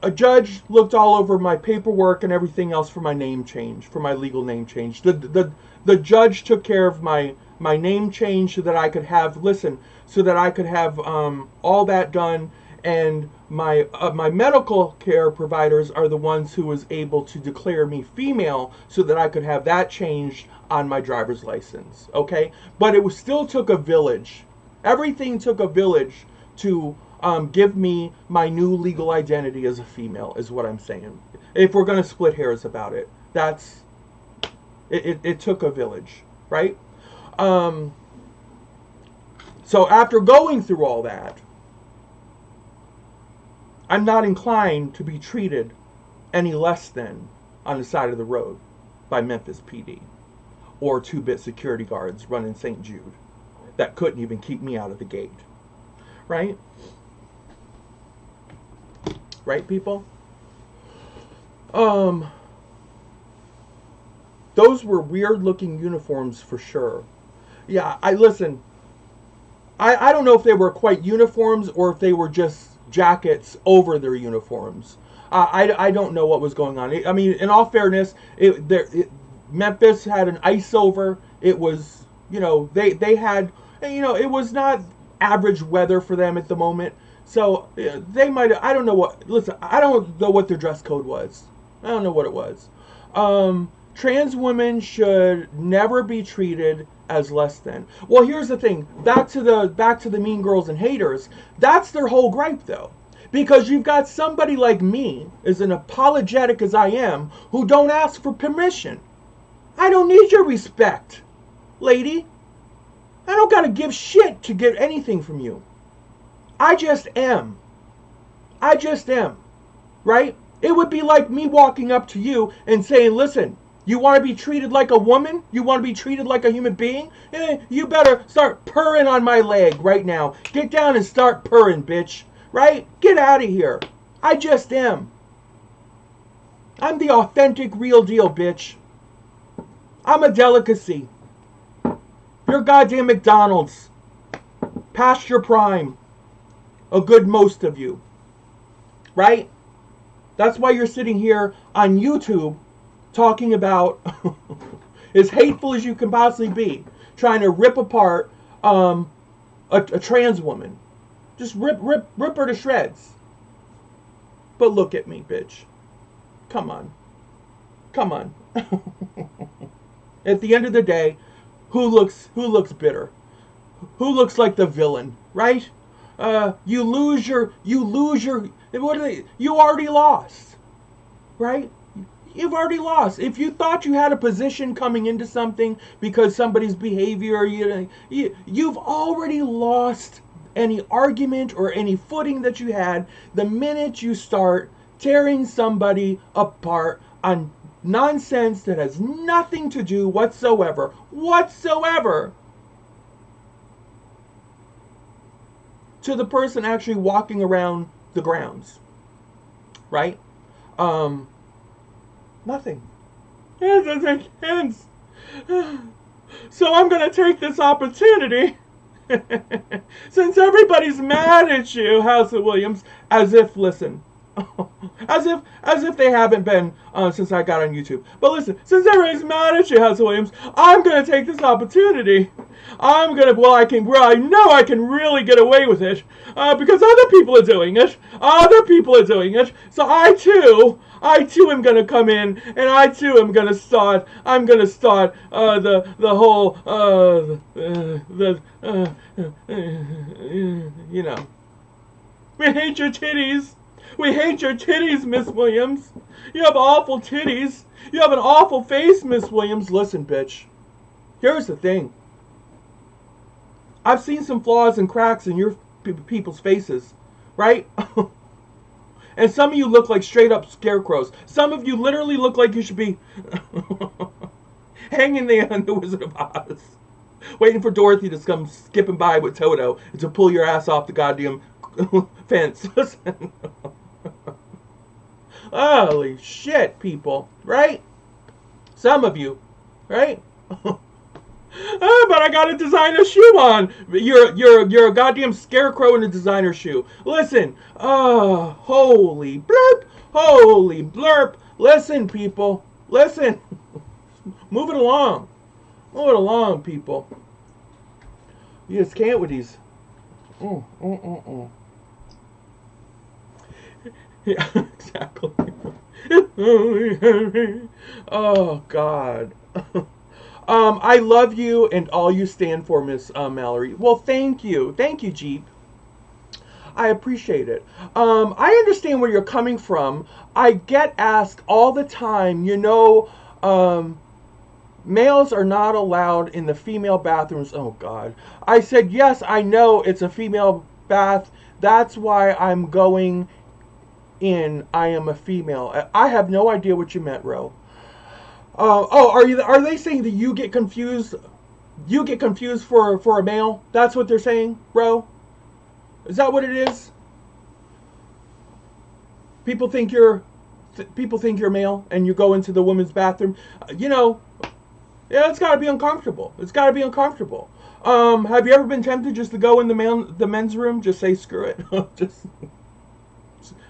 A judge looked all over my paperwork and everything else for my name change, for my legal name change. The judge took care of my name change so that I could have all that done, and my medical care providers are the ones who was able to declare me female so that I could have that changed on my driver's license. Okay, but it still took a village. Everything took a village to give me my new legal identity as a female, is what I'm saying. If we're going to split hairs about it, it took a village, right? So after going through all that, I'm not inclined to be treated any less than on the side of the road by Memphis PD or 2-bit security guards running St. Jude that couldn't even keep me out of the gate, right? Right, people? Those were weird-looking uniforms for sure. Yeah, I don't know if they were quite uniforms or if they were just jackets over their uniforms. I don't know what was going on. I mean, in all fairness, Memphis had an ice over. It was, they had, it was not average weather for them at the moment. So they might have, I don't know what their dress code was. I don't know what it was. Trans women should never be treated as less than. Well, here's the thing. Back to the mean girls and haters. That's their whole gripe, though. Because you've got somebody like me, as an apologetic as I am, who don't ask for permission. I don't need your respect, lady. I don't gotta give shit to get anything from you. I just am. Right? It would be like me walking up to you and saying, listen, you want to be treated like a woman? You want to be treated like a human being? You better start purring on my leg right now. Get down and start purring, bitch. Right? Get out of here. I just am. I'm the authentic real deal, bitch. I'm a delicacy. You're goddamn McDonald's. Past your prime. A good most of you. Right? That's why you're sitting here on YouTube talking about as hateful as you can possibly be, trying to rip apart a trans woman. Just rip her to shreds. But look at me, bitch. Come on. Come on. At the end of the day, who looks bitter? Who looks like the villain, right? You lose your what are they? You already lost. Right? You've already lost. If you thought you had a position coming into something because somebody's behavior, you've already lost any argument or any footing that you had the minute you start tearing somebody apart on nonsense that has nothing to do whatsoever to the person actually walking around the grounds. Right? Nothing. It doesn't make sense. So I'm going to take this opportunity, since everybody's mad at you, House of Williams, as if they haven't been since I got on YouTube. But listen, since everybody's mad at you, House of Williams, I'm going to take this opportunity. I know I can really get away with it because other people are doing it. So I too am going to come in, and I too am going to start. I'm going to start the whole you know. We hate your titties. We hate your titties, Miss Williams. You have awful titties. You have an awful face, Miss Williams. Listen, bitch. Here's the thing. I've seen some flaws and cracks in your people's faces, right? And some of you look like straight up scarecrows. Some of you literally look like you should be hanging there on the Wizard of Oz, waiting for Dorothy to come skipping by with Toto and to pull your ass off the goddamn fence. Listen. Holy shit, people, right? Some of you, right? But I got a designer shoe on. You're a goddamn scarecrow in a designer shoe. Listen, holy blurp. Listen, people, listen. Move it along, people. You just can't with these. Yeah, exactly. Oh, God. I love you and all you stand for, Miss Mallory. Well, thank you. Thank you, Jeep. I appreciate it. I understand where you're coming from. I get asked all the time, males are not allowed in the female bathrooms. Oh, God. I said, yes, I know it's a female bath. That's why I'm going in. I am a female. I have no idea what you meant, Ro. Are they saying that you get confused? You get confused for a male? That's what they're saying, Ro? Is that what it is? People think you're male and you go into the women's bathroom. Yeah, it's got to be uncomfortable. Have you ever been tempted just to go in the men's room? Just say screw it.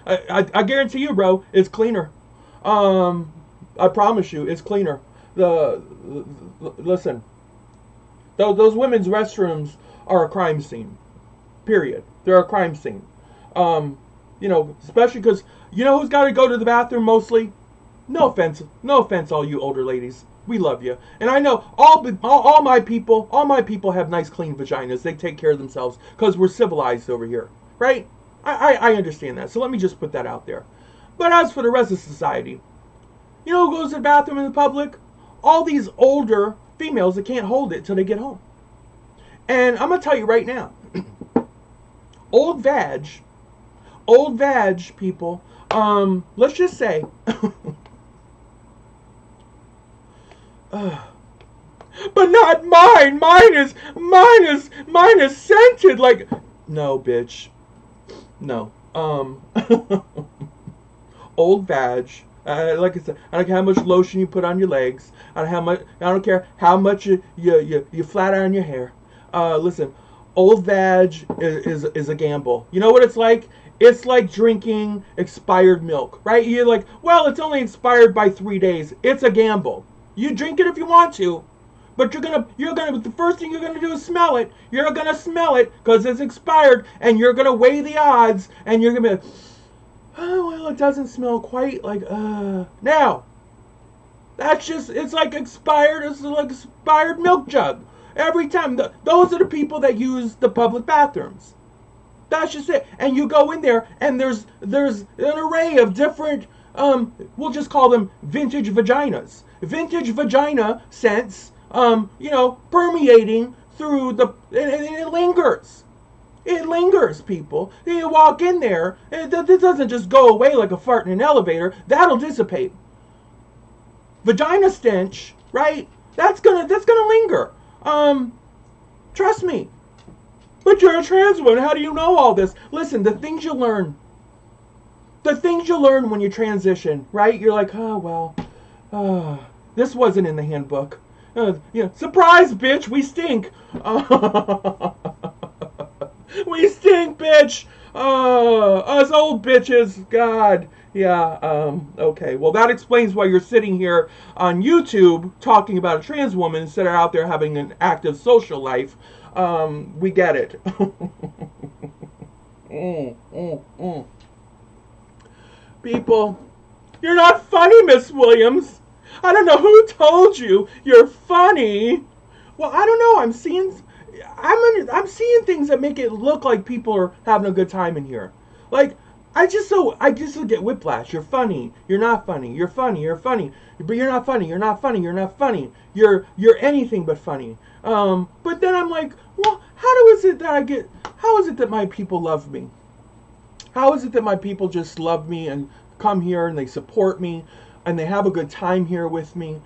I guarantee you, bro, it's cleaner. I promise you, it's cleaner. Listen, those women's restrooms are a crime scene. Period. They're a crime scene. Especially because who's got to go to the bathroom mostly? No offense, all you older ladies. We love you, and I know all my people have nice, clean vaginas. They take care of themselves because we're civilized over here, right? I understand that. So let me just put that out there. But as for the rest of society, who goes to the bathroom in the public? All these older females that can't hold it till they get home. And I'm going to tell you right now, old vag people, Let's just say, but not mine. Mine is scented. Like, no, bitch. No. Old vag. Like I said, I don't care how much lotion you put on your legs. I don't care how much you flat iron your hair. Listen, old vag is a gamble. You know what it's like? It's like drinking expired milk, right? You're like, well, it's only expired by 3 days. It's a gamble. You drink it if you want to, but the first thing you're gonna do is smell it. You're gonna smell it because it's expired, and you're gonna weigh the odds, and you're gonna be, oh, well, it doesn't smell quite like, Now, it's like expired milk jug. Every time, those are the people that use the public bathrooms. That's just it. And you go in there, and there's an array of different, we'll just call them vintage vaginas. Vintage vagina scents, permeating through and it lingers. It lingers, people. You walk in there, it doesn't just go away like a fart in an elevator. That'll dissipate. Vagina stench, right? That's gonna linger. Trust me. But you're a trans woman. How do you know all this? Listen, the things you learn when you transition, right? You're like, oh, well, this wasn't in the handbook. Surprise, bitch, we stink. We stink, bitch. Us old bitches. God. Yeah, okay. Well, that explains why you're sitting here on YouTube talking about a trans woman instead of out there having an active social life. We get it. People, you're not funny, Miss Williams. I don't know who told you you're funny. Well, I don't know. I'm seeing things that make it look like people are having a good time in here. Like, I just get whiplash. You're funny. You're not funny. You're funny. You're funny. But you're not funny. You're not funny. You're not funny. You're anything but funny. But then I'm like, well, how is it that my people love me? How is it that my people just love me and come here and they support me and they have a good time here with me?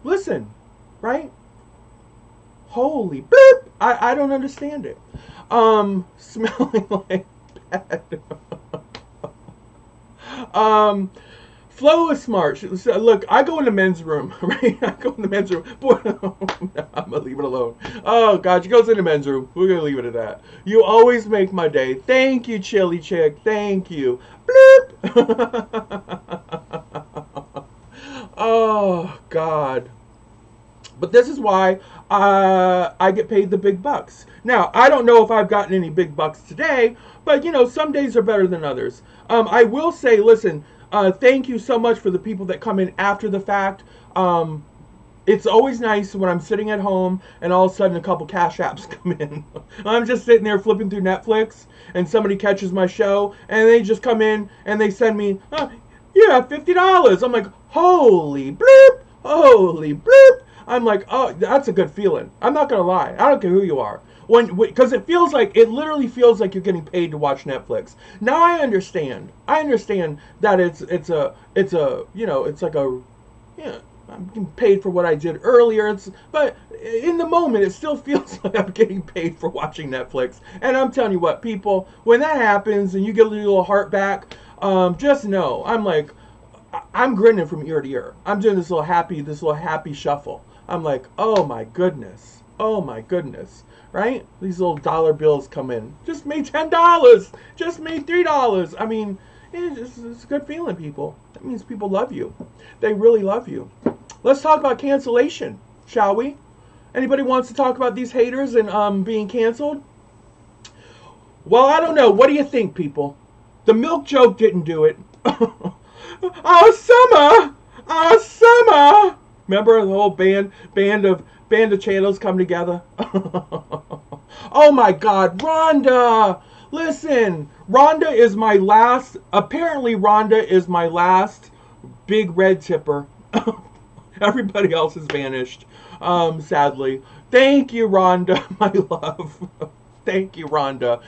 Listen, right? Holy bleep! I don't understand it. Smelling like bad. Flo is smart. Look, I go in the men's room, right? I go in the men's room. Boy, I'm gonna leave it alone. Oh God, she goes in the men's room. We're gonna leave it at that. You always make my day. Thank you, Chili Chick. Thank you. Bloop. Oh God. But this is why I get paid the big bucks. Now, I don't know if I've gotten any big bucks today, but some days are better than others. I will say, listen, thank you so much for the people that come in after the fact. It's always nice when I'm sitting at home and all of a sudden a couple cash apps come in. I'm just sitting there flipping through Netflix and somebody catches my show and they just come in and they send me, yeah, $50. I'm like, holy bleep, holy bleep. I'm like, oh, that's a good feeling. I'm not going to lie. I don't care who you are. Because it literally feels like you're getting paid to watch Netflix. Now I understand. I understand that it's like I'm getting paid for what I did earlier. But in the moment, it still feels like I'm getting paid for watching Netflix. And I'm telling you what, people, when that happens and you get a little heart back, just know, I'm grinning from ear to ear. I'm doing this little happy shuffle. I'm like, oh my goodness, right? These little dollar bills come in. Just made $10. Just made $3. I mean, it's a good feeling, people. That means people love you. They really love you. Let's talk about cancellation, shall we? Anybody wants to talk about these haters and being canceled? Well, I don't know. What do you think, people? The milk joke didn't do it. Oh, summer! Remember the whole band of channels come together? Oh my God, Rhonda! Listen, apparently Rhonda is my last big red tipper. Everybody else has vanished, sadly. Thank you, Rhonda, my love. Thank you, Rhonda.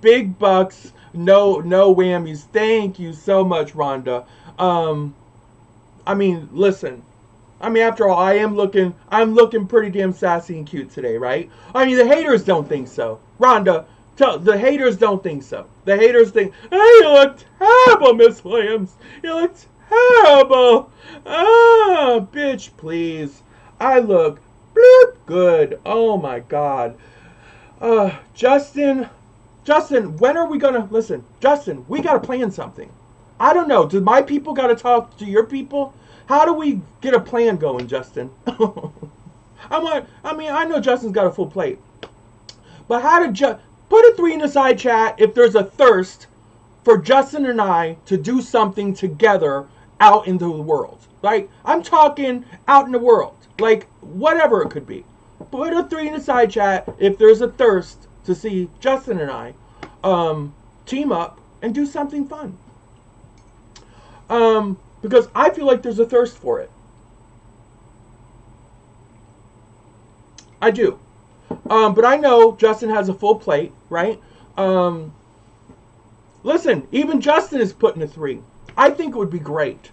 Big bucks. no whammies. Thank you so much, Rhonda. I mean, listen. I mean, after all, I'm looking pretty damn sassy and cute today, right? I mean, the haters don't think so. Rhonda, the haters don't think so. The haters think, hey, you look terrible, Miss Williams. You look terrible. Ah, bitch, please. I look bloop good. Oh my God. Justin, when are we gonna listen? Justin, we gotta plan something. I don't know. Do my people gotta talk to your people? How do we get a plan going, Justin? I know Justin's got a full plate, but how to put a 3 in the side chat if there's a thirst for Justin and I to do something together out into the world. Like, I'm talking out in the world, like whatever it could be. Put a 3 in the side chat if there's a thirst to see Justin and I team up and do something fun. Because I feel like there's a thirst for it. I do. But I know Justin has a full plate, right? Listen, even Justin is putting a 3. I think it would be great.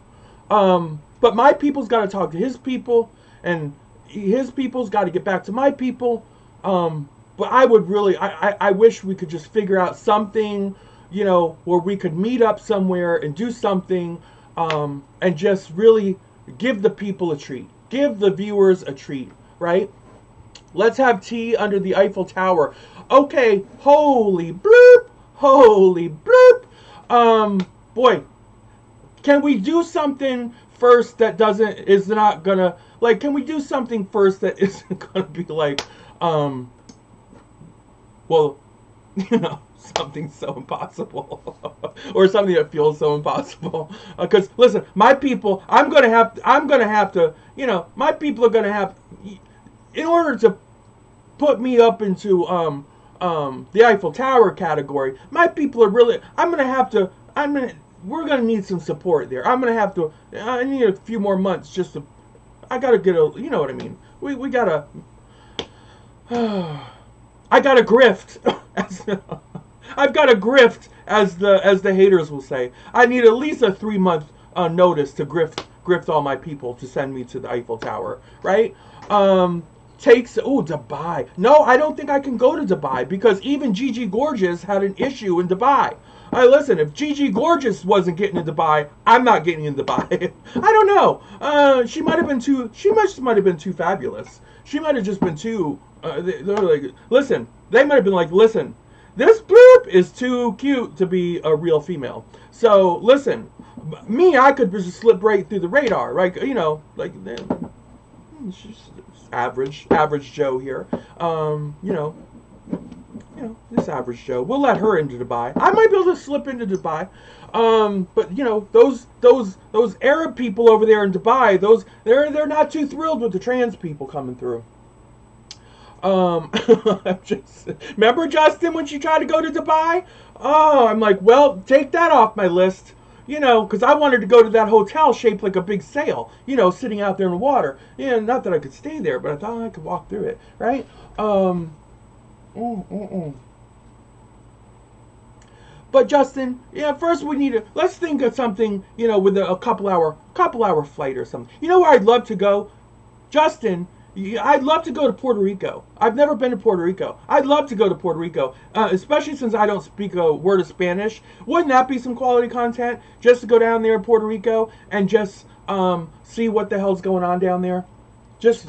But my people's got to talk to his people, and his people's got to get back to my people. But I would really, I wish we could just figure out something, you know, where we could meet up somewhere and do something, and just really give the people a treat. Give the viewers a treat, right? Let's have tea under the Eiffel Tower. Okay, holy bloop, holy bloop. Boy, can we do something first that is not gonna, like, can we do something first that isn't gonna be like, well, you know, something so impossible, or something that feels so impossible. Because listen, my people, I'm gonna have to, you know, my people are gonna have, in order to put me up into the Eiffel Tower category, my people are really, we're gonna need some support there. I need a few more months just to, I gotta get a, you know what I mean. We gotta. I got a grift. I've got a grift, as the haters will say. I need at least a 3-month notice to grift all my people to send me to the Eiffel Tower, right? Dubai. No, I don't think I can go to Dubai, because even Gigi Gorgeous had an issue in Dubai. Listen, if Gigi Gorgeous wasn't getting in Dubai, I'm not getting in Dubai. I don't know. She might have been too fabulous. She might have just been too. They're like, listen. They might have been like, listen, this bloop is too cute to be a real female. So listen, I could just slip right through the radar, right? You know, like, she's average Joe here. You know, this average Joe. We'll let her into Dubai. I might be able to slip into Dubai. But you know, those Arab people over there in Dubai, they're not too thrilled with the trans people coming through. Remember Justin when she tried to go to Dubai? Oh, I'm like, well, take that off my list. You know, because I wanted to go to that hotel shaped like a big sail, you know, sitting out there in the water. Yeah, not that I could stay there, but I thought I could walk through it, right? But Justin, yeah, first let's think of something, you know, with a couple hour flight or something. You know where I'd love to go? Justin, I'd love to go to Puerto Rico. I've never been to Puerto Rico. I'd love to go to Puerto Rico, especially since I don't speak a word of Spanish. Wouldn't that be some quality content, just to go down there in Puerto Rico and just see what the hell's going on down there? Just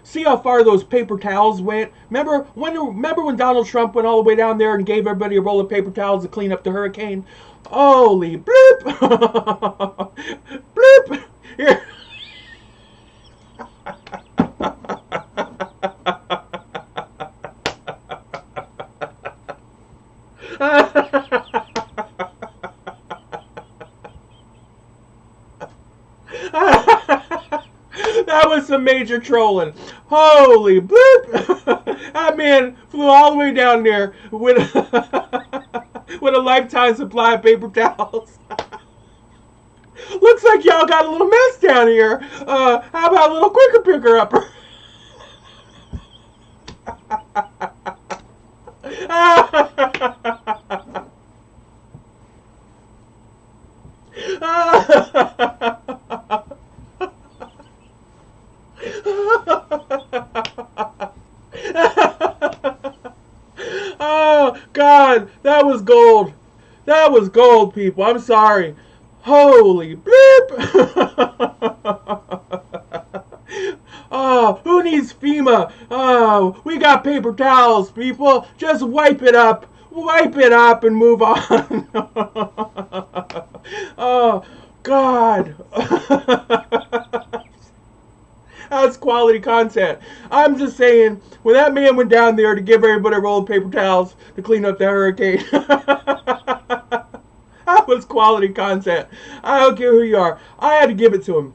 see how far those paper towels went. Remember when Donald Trump went all the way down there and gave everybody a roll of paper towels to clean up the hurricane? Holy bloop! Bloop! Here. That was some major trolling. Holy bloop! That man flew all the way down there with with a lifetime supply of paper towels. Looks like y'all got a little mess down here. How about a little quicker picker upper? God, that was gold. That was gold, people. I'm sorry. Holy bleep. Oh, who needs FEMA? Oh, we got paper towels, people. Just wipe it up. Wipe it up and move on. Oh, God. That's quality content. I'm just saying, when that man went down there to give everybody a roll of paper towels to clean up the hurricane, that was quality content. I don't care who you are. I had to give it to him.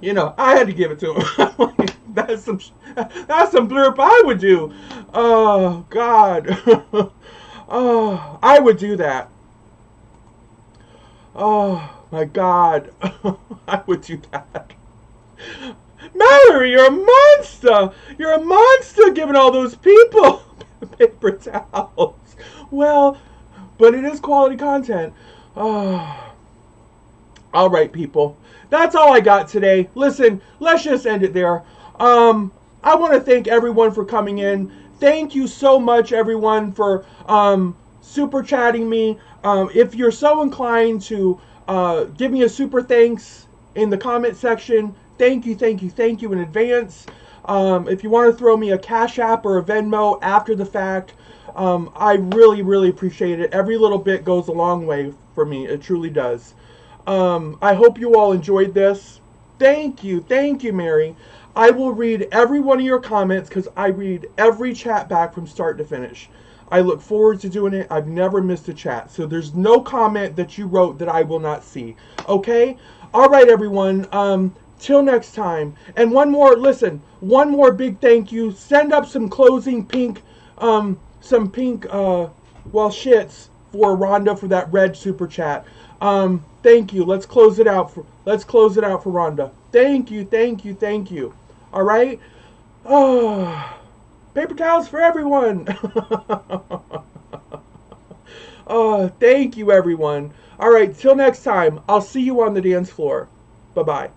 You know, I had to give it to him. that's some blurb I would do. Oh, God. Oh, I would do that. Oh, my God. I would do that. Mallory, you're a monster. You're a monster giving all those people paper towels. Well, but it is quality content. Oh. All right, people. That's all I got today. Listen, let's just end it there. I want to thank everyone for coming in. Thank you so much, everyone, for super chatting me. If you're so inclined to give me a super thanks in the comment section, thank you in advance. If you want to throw me a Cash App or a Venmo after the fact, I really appreciate it. Every little bit goes a long way for me. It truly does. I hope you all enjoyed this. Thank you, Mary. I will read every one of your comments because I read every chat back from start to finish. I look forward to doing it. I've never missed a chat. So there's no comment that you wrote that I will not see. Okay? All right, everyone. Till next time. And one more big thank you. Send up some closing pink, shits for Rhonda for that red super chat. Thank you. Let's close it out for Rhonda. Thank you. All right. Oh, paper towels for everyone. Oh, thank you, everyone. All right. Till next time. I'll see you on the dance floor. Bye-bye.